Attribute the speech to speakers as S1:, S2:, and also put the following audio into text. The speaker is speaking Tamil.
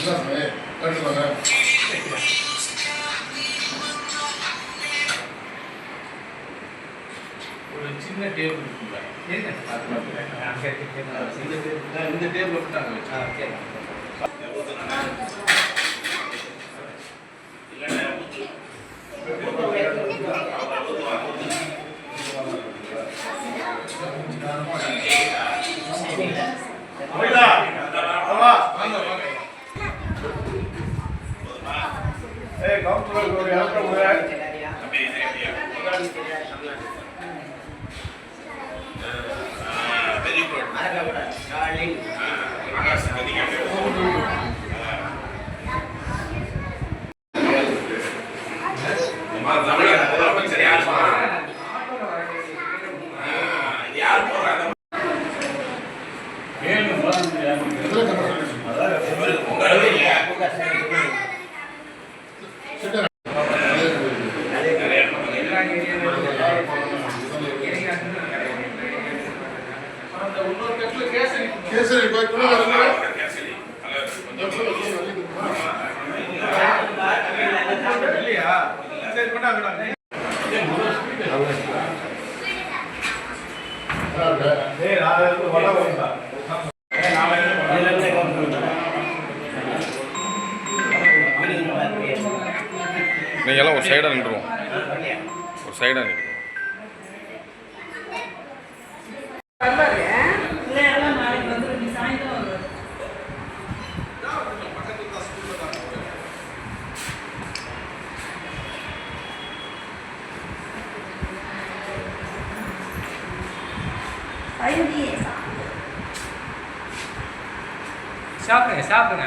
S1: ஒரு சின்ன டேபிள் இருக்குல்ல, இந்த டேபிள் விட்டாங்க. Very good. Darling. கேசரி இல்லையா? சரி கொண்டாங்க.
S2: நீங்கெல்லாம் ஒரு சைடாக நின்றுவோம், ஒரு சைடாக நிற்கிறோம்.
S3: சாப்பிடுங்க சாப்பிடுங்க.